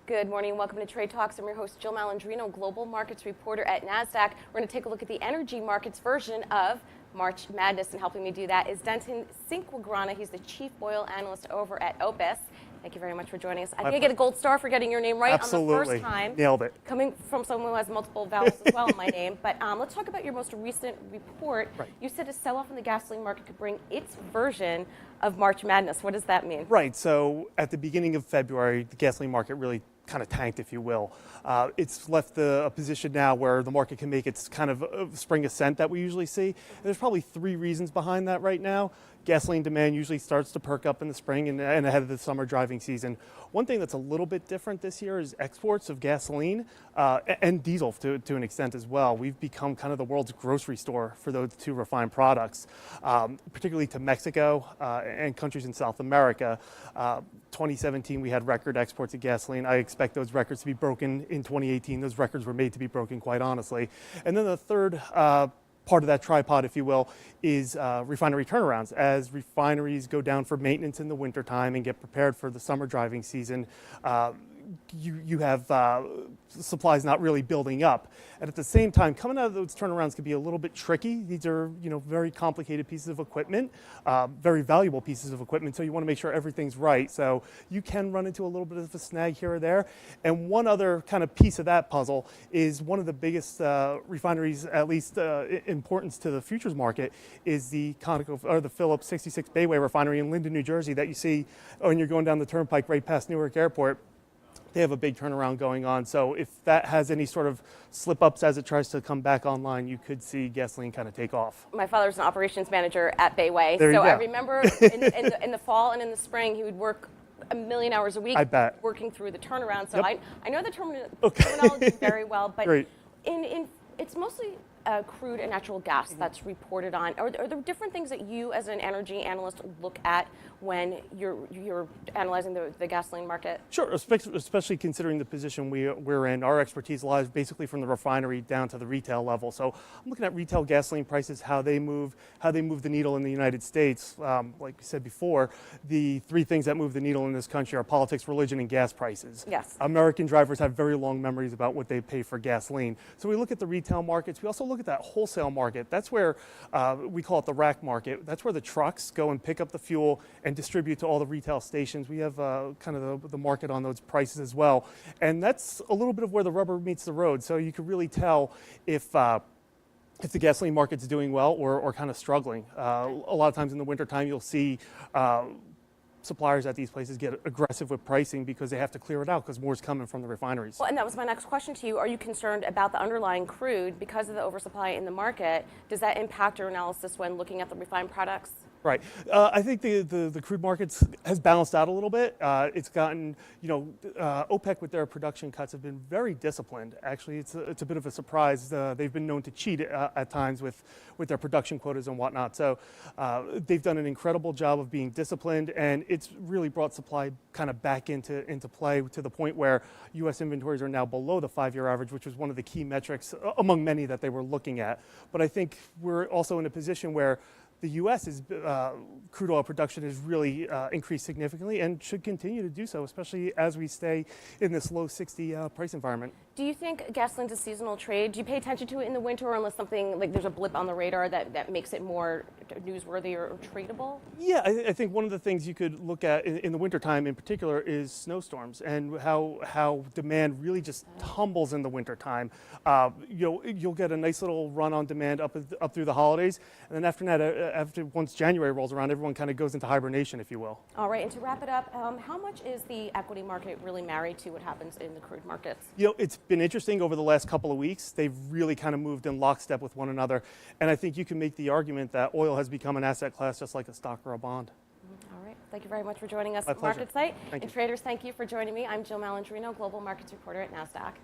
Good morning and welcome to Trade Talks. I'm your host, Jill Malandrino, global markets reporter at Nasdaq. We're going to take a look at the energy markets version of March Madness, and helping me do that is Denton Cinquegrana. He's the chief oil analyst over at OPIS. Thank you very much for joining us. I think I get a gold star for getting your name right on the first time. Nailed it. Coming from someone who has multiple vowels as well in my name. But let's talk about your most recent report. Right. You said a sell-off in the gasoline market could bring its version of March Madness. What does that mean? Right. So at the beginning of February, the gasoline market really kind of tanked, if you will. It's left a position now where the market can make its kind of spring ascent that we usually see. And there's probably three reasons behind that right now. Gasoline demand usually starts to perk up in the spring and ahead of the summer driving season. One thing that's a little bit different this year is exports of gasoline and diesel to an extent as well. We've become kind of the world's grocery store for those two refined products, particularly to Mexico and countries in South America. 2017, we had record exports of gasoline. I expect those records to be broken in 2018. Those records were made to be broken, quite honestly. And then the third part of that tripod, if you will, is refinery turnarounds. As refineries go down for maintenance in the wintertime and get prepared for the summer driving season, you have supplies not really building up. And at the same time, coming out of those turnarounds can be a little bit tricky. These are very complicated pieces of equipment, very valuable pieces of equipment, so you want to make sure everything's right. So you can run into a little bit of a snag here or there. And one other kind of piece of that puzzle is one of the biggest refineries, at least importance to the futures market, is the Phillips 66 Bayway refinery in Linden, New Jersey that you see when you're going down the turnpike right past Newark Airport. They have a big turnaround going on. So if that has any sort of slip-ups as it tries to come back online, you could see gasoline kind of take off. My father's an operations manager at Bayway. There you go. I remember in the fall and in the spring, he would work a million hours a week. I bet. Working through the turnaround. So yep. I know the terminology very well, but great. It's mostly crude and natural gas that's reported on. Are there different things that you as an energy analyst look at when you're analyzing the gasoline market? Sure, especially considering the position we're in. Our expertise lies basically from the refinery down to the retail level. So I'm looking at retail gasoline prices, how they move the needle in the United States. Like we said before, the three things that move the needle in this country are politics, religion, and gas prices. Yes. American drivers have very long memories about what they pay for gasoline. So we look at the retail markets. We also look at that wholesale market. That's where we call it the rack market. That's where the trucks go and pick up the fuel and distribute to all the retail stations. We have kind of the market on those prices as well. And that's a little bit of where the rubber meets the road. So you can really tell if the gasoline market's doing well or kind of struggling. A lot of times in the wintertime, you'll see suppliers at these places get aggressive with pricing because they have to clear it out because more's coming from the refineries. Well, and that was my next question to you. Are you concerned about the underlying crude because of the oversupply in the market? Does that impact your analysis when looking at the refined products? Right. I think the crude markets has balanced out a little bit. It's gotten, OPEC with their production cuts have been very disciplined. Actually, it's a bit of a surprise. They've been known to cheat at times with their production quotas and whatnot. So they've done an incredible job of being disciplined, and it's really brought supply kind of back into play to the point where U.S. inventories are now below the 5-year average, which was one of the key metrics among many that they were looking at. But I think we're also in a position where the U.S.'s crude oil production has really increased significantly and should continue to do so, especially as we stay in this low 60 price environment. Do you think gasoline's a seasonal trade? Do you pay attention to it in the winter unless something like there's a blip on the radar that makes it more newsworthy or tradable? Yeah, I think one of the things you could look at in the wintertime in particular is snowstorms and how demand really just tumbles in the wintertime. You'll get a nice little run on demand up through the holidays, and then after that, once January rolls around, everyone kind of goes into hibernation, if you will. All right, and to wrap it up, how much is the equity market really married to what happens in the crude markets? It's been interesting over the last couple of weeks. They've really kind of moved in lockstep with one another, and I think you can make the argument that oil has become an asset class just like a stock or a bond. All right, thank you very much for joining us My at pleasure. MarketSite. Thank you. And traders, thank you for joining me. I'm Jill Malandrino, global markets reporter at Nasdaq.